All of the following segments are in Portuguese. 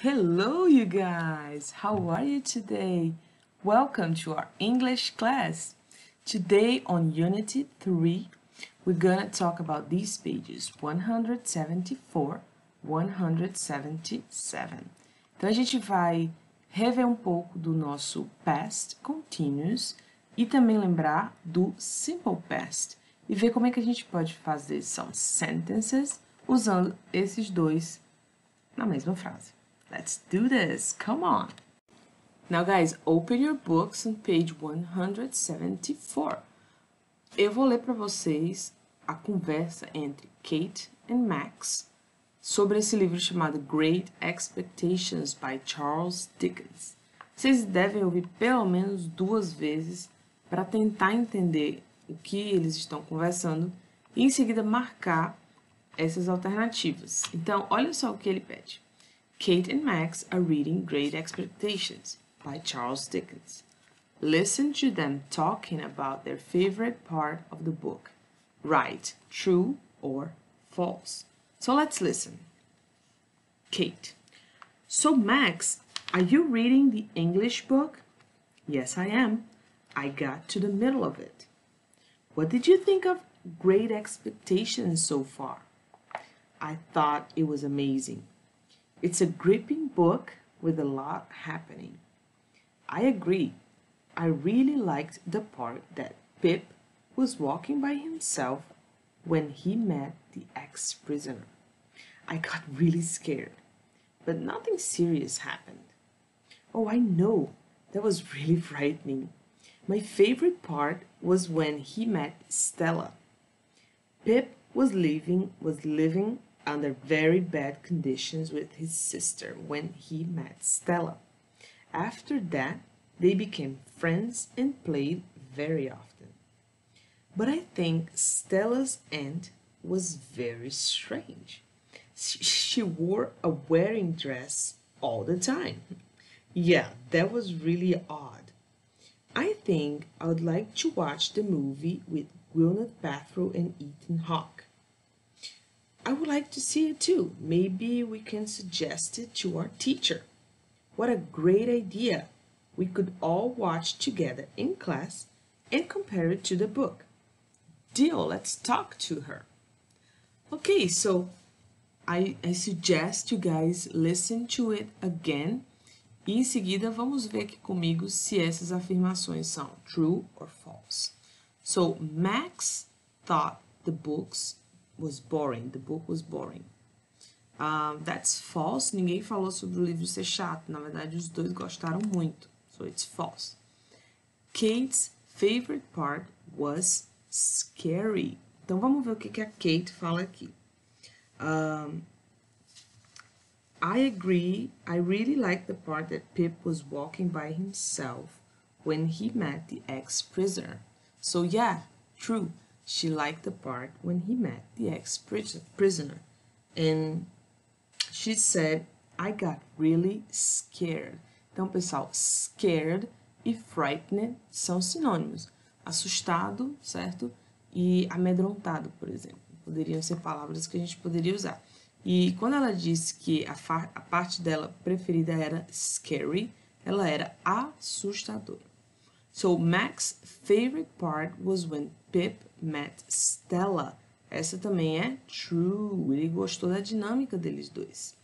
Hello, you guys! How are you today? Welcome to our English class. Today on Unity 3, we're gonna talk about these pages 174, 177. Então a gente vai rever um pouco do nosso past continuous e também lembrar do simple past e ver como é que a gente pode fazer some sentences usando esses dois na mesma frase. Let's do this. Come on. Now, guys, open your books on page 174. Eu vou ler para vocês a conversa entre Kate e Max sobre esse livro chamado Great Expectations by Charles Dickens. Vocês devem ouvir pelo menos 2 vezes para tentar entender o que eles estão conversando e em seguida marcar essas alternativas. Então, olha só o que ele pede. Kate and Max are reading Great Expectations by Charles Dickens. Listen to them talking about their favorite part of the book. Write true or false. So let's listen. Kate. So Max, are you reading the English book? Yes, I am. I got to the middle of it. What did you think of Great Expectations so far? I thought it was amazing. It's a gripping book with a lot happening. I agree. I really liked the part that Pip was walking by himself when he met the ex-prisoner. I got really scared, but nothing serious happened. Oh, I know. That was really frightening. My favorite part was when he met Stella. Pip was living under very bad conditions with his sister when he met Stella. After that, they became friends and played very often. But I think Stella's end was very strange. She wore a wedding dress all the time. Yeah, that was really odd. I think I would like to watch the movie with Gwyneth Paltrow and Ethan Hawke. I would like to see it too. Maybe we can suggest it to our teacher. What a great idea. We could all watch together in class and compare it to the book. Deal, let's talk to her. Okay, so I suggest you guys listen to it again. E em seguida vamos ver aqui comigo se essas afirmações são true or false. So Max thought the book was boring. That's false. Ninguém falou sobre o livro ser chato. Na verdade, os dois gostaram muito. So it's false. Kate's favorite part was scary. Então, vamos ver o que a Kate fala aqui. I agree. I really like the part that Pip was walking by himself when he met the ex-prisoner. So yeah, true. She liked the part when he met the ex-prisoner. And she said, I got really scared. Então, pessoal, scared e frightened são sinônimos. Assustado, certo? E amedrontado, por exemplo. Poderiam ser palavras que a gente poderia usar. E quando ela disse que a parte dela preferida era scary, ela era assustadora. So, Max's favorite part was when Pip met Stella. Essa também é true. Ele gostou da dinâmica deles dois.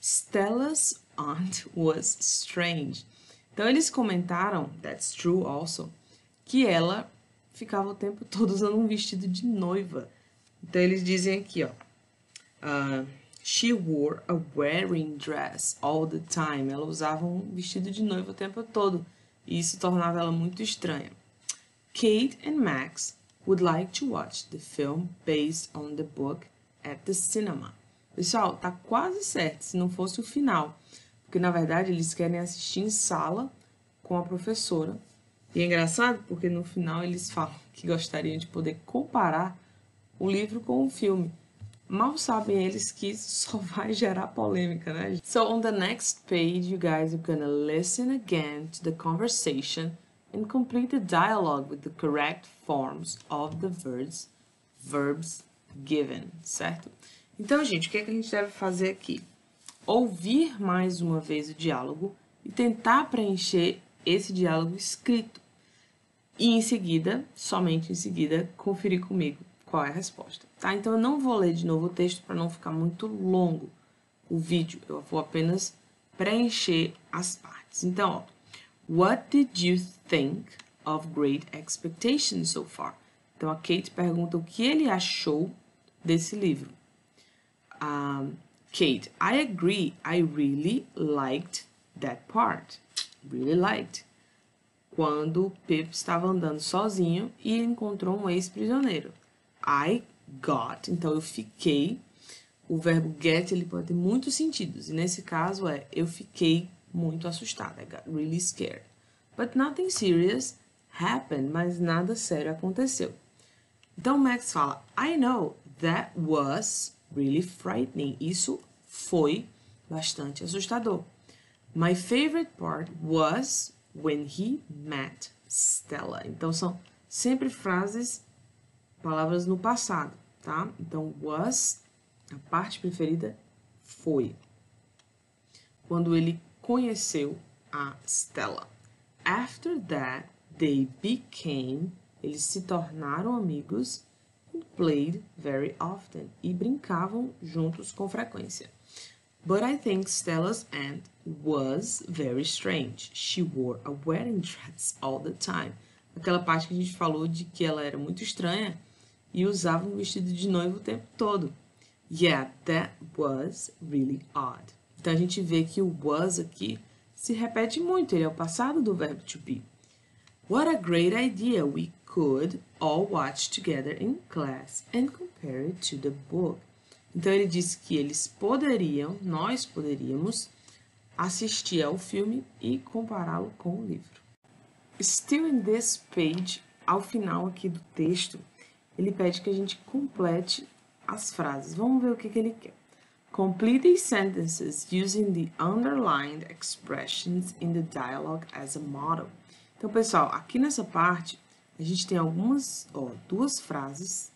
Stella's aunt was strange. Então, eles comentaram, that's true also, que ela ficava o tempo todo usando um vestido de noiva. Então, eles dizem aqui, ó. She wore a wedding dress all the time. Ela usava um vestido de noiva o tempo todo. E isso tornava ela muito estranha. Kate and Max would like to watch the film based on the book at the cinema. Pessoal, tá quase certo, se não fosse o final. Porque, na verdade, eles querem assistir em sala com a professora. E é engraçado porque no final eles falam que gostariam de poder comparar o livro com o filme. Mal sabem eles que isso só vai gerar polêmica, né? So on the next page, you guys are gonna listen again to the conversation and complete the dialogue with the correct forms of the verbs given, certo? Então, gente, o que é que a gente deve fazer aqui? ouvir mais uma vez o diálogo e tentar preencher esse diálogo escrito. E em seguida, somente em seguida, conferir comigo qual é a resposta, tá? Então eu não vou ler de novo o texto para não ficar muito longo o vídeo. Eu vou apenas preencher as partes. Então, ó, what did you think of Great Expectations so far? Então a Kate pergunta o que ele achou desse livro. Kate, I agree. I really liked that part. Really liked. Quando Pip estava andando sozinho e encontrou um ex-prisioneiro. I got. Então, eu fiquei. O verbo get, ele pode ter muitos sentidos. E nesse caso eu fiquei muito assustada. I got really scared. But nothing serious happened. Mas nada sério aconteceu. Então, Max fala, I know, that was really frightening. Isso foi bastante assustador. My favorite part was when he met Stella. Então, são sempre frases, palavras no passado, tá? Então, was, a parte preferida, foi. Quando ele conheceu a Stella. After that, they became, eles se tornaram amigos, and played very often, e brincavam juntos com frequência. But I think Stella's aunt was very strange. She wore a wedding dress all the time. Aquela parte que a gente falou de que ela era muito estranha e usava um vestido de noivo o tempo todo. Yeah, that was really odd. Então, a gente vê que o was aqui se repete muito. Ele é o passado do verbo to be. What a great idea. We could all watch together in class and compare it to the book. Então, ele disse que nós poderíamos assistir ao filme e compará-lo com o livro. Still in this page, ao final aqui do texto, ele pede que a gente complete as frases. Vamos ver o que ele quer. Complete these sentences using the underlined expressions in the dialogue as a model. Então, pessoal, aqui nessa parte, a gente tem duas frases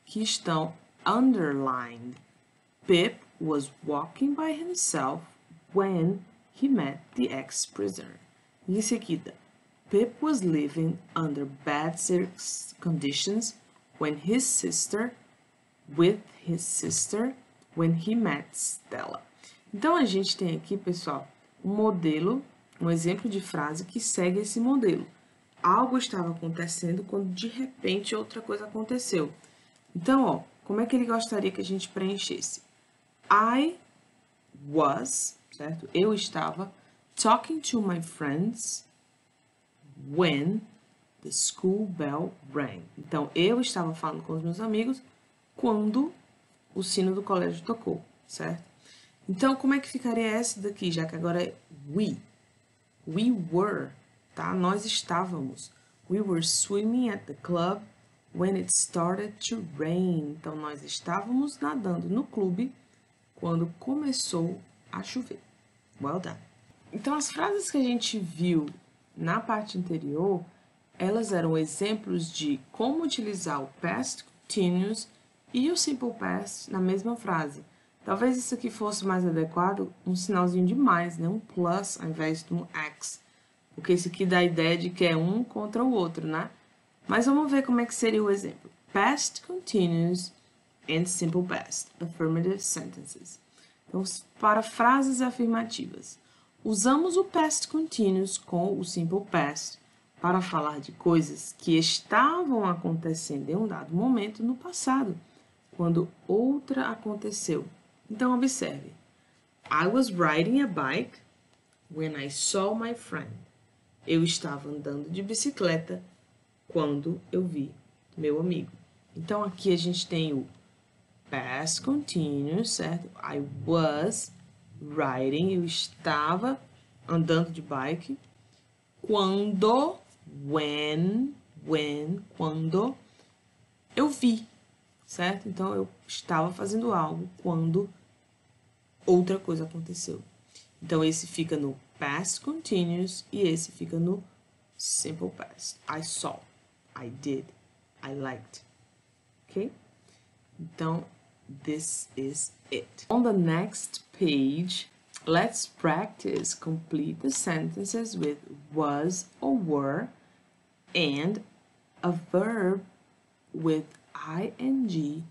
que estão underlined. Pip was walking by himself when he met the ex-prisoner. Em seguida, Pip was living under bad conditions with his sister, when he met Stella. Então, a gente tem aqui, pessoal, um modelo, um exemplo de frase que segue esse modelo. Algo estava acontecendo quando, de repente, outra coisa aconteceu. Então, ó, como é que ele gostaria que a gente preenchesse? I was, certo? Eu estava talking to my friends when the school bell rang. Então, eu estava falando com os meus amigos quando o sino do colégio tocou, certo? Então, como é que ficaria essa daqui, já que agora é we? We were, tá? Nós estávamos. We were swimming at the club when it started to rain. Então, nós estávamos nadando no clube quando começou a chover. Well done. Então, as frases que a gente viu na parte anterior, elas eram exemplos de como utilizar o past continuous e o simple past na mesma frase. Talvez isso aqui fosse mais adequado, um sinalzinho de mais, né? Um plus ao invés de um x. Porque isso aqui dá a ideia de que é um contra o outro, né? Mas vamos ver como é que seria o exemplo. Past continuous and simple past. Affirmative sentences. Então, para frases afirmativas, usamos o past continuous com o simple past para falar de coisas que estavam acontecendo em um dado momento no passado, quando outra aconteceu. Então, observe. I was riding a bike when I saw my friend. Eu estava andando de bicicleta quando eu vi meu amigo. Então, aqui a gente tem o past continuous, certo? I was riding, eu estava andando de bike. Quando, quando eu vi, certo? Então, eu estava fazendo algo quando outra coisa aconteceu. Então, esse fica no past continuous e esse fica no simple past. I saw, I did, I liked. Ok? Então, this is it. On the next page, Let's practice. Complete the sentences with was or were and a verb with ing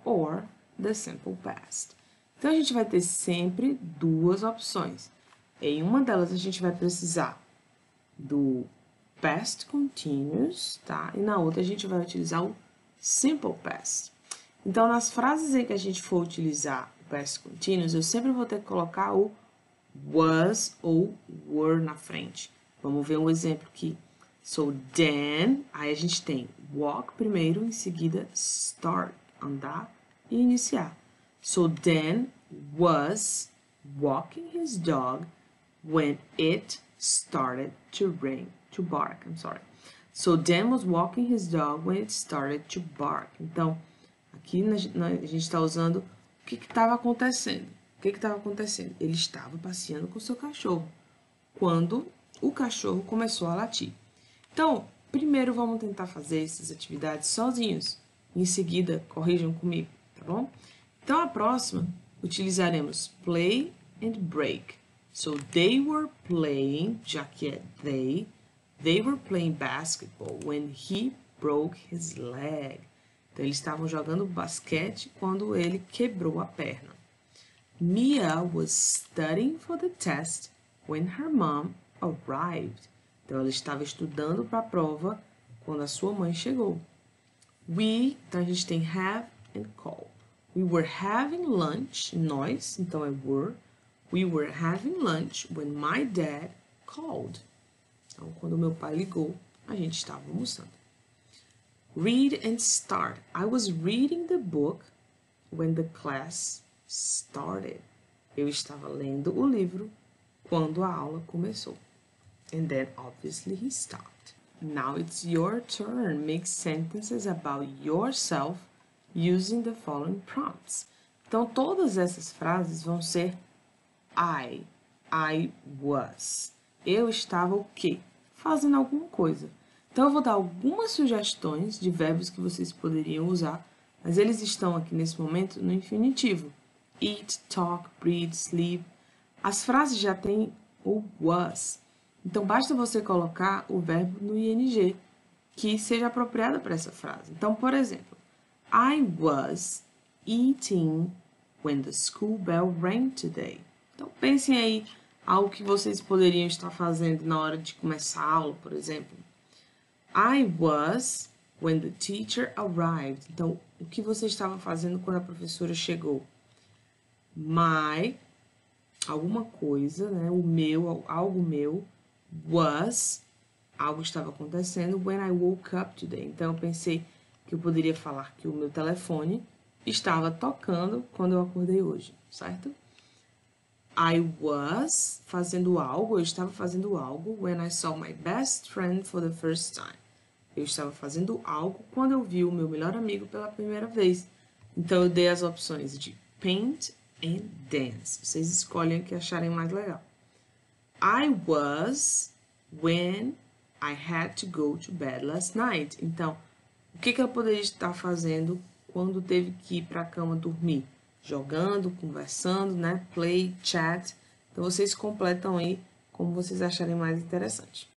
or the simple past. Então, a gente vai ter sempre duas opções. Em uma delas, a gente vai precisar do past continuous, tá? E na outra, a gente vai utilizar o simple past. Então, nas frases em que a gente for utilizar o past continuous, eu sempre vou ter que colocar o was ou were na frente. Vamos ver um exemplo aqui. So, then, aí a gente tem walk primeiro, em seguida start, andar e iniciar. So, Dan was walking his dog when it started to bark. So, Dan was walking his dog when it started to bark. Então, aqui a gente está usando o que estava acontecendo. O que estava acontecendo? Ele estava passeando com seu cachorro quando o cachorro começou a latir. Então, primeiro vamos tentar fazer essas atividades sozinhos. Em seguida, corrijam comigo, tá bom? Então, a próxima, utilizaremos play and break. So, they were playing, já que é they were playing basketball when he broke his leg. Então, eles estavam jogando basquete quando ele quebrou a perna. Mia was studying for the test when her mom arrived. Então, ela estava estudando para a prova quando a sua mãe chegou. Então a gente tem have and call. We were having lunch, nós, então é were. We were having lunch when my dad called. Então, quando meu pai ligou, a gente estava almoçando. Read and start. I was reading the book when the class started. Eu estava lendo o livro quando a aula começou. And then, obviously, he stopped. Now it's your turn. Make sentences about yourself using the following prompts. Então, todas essas frases vão ser I was. Eu estava o quê? Fazendo alguma coisa. Então, eu vou dar algumas sugestões de verbos que vocês poderiam usar, mas eles estão aqui nesse momento no infinitivo. Eat, talk, breathe, sleep. As frases já têm o was. Então, basta você colocar o verbo no ing, que seja apropriado para essa frase. Então, por exemplo, I was eating when the school bell rang today. Então, pensem aí algo que vocês poderiam estar fazendo na hora de começar a aula, por exemplo. I was when the teacher arrived. Então, o que você estava fazendo quando a professora chegou? My, alguma coisa, né? O meu, algo meu. Was, algo estava acontecendo, when I woke up today. Então, eu pensei que eu poderia falar que o meu telefone estava tocando quando eu acordei hoje, certo? I was fazendo algo, eu estava fazendo algo when I saw my best friend for the first time. Eu estava fazendo algo quando eu vi o meu melhor amigo pela primeira vez. Então, eu dei as opções de paint and dance. Vocês escolhem o que acharem mais legal. I was when I had to go to bed last night. Então, o que ela poderia estar fazendo quando teve que ir para a cama dormir? Jogando, conversando, né? Play, chat. Então, vocês completam aí como vocês acharem mais interessante.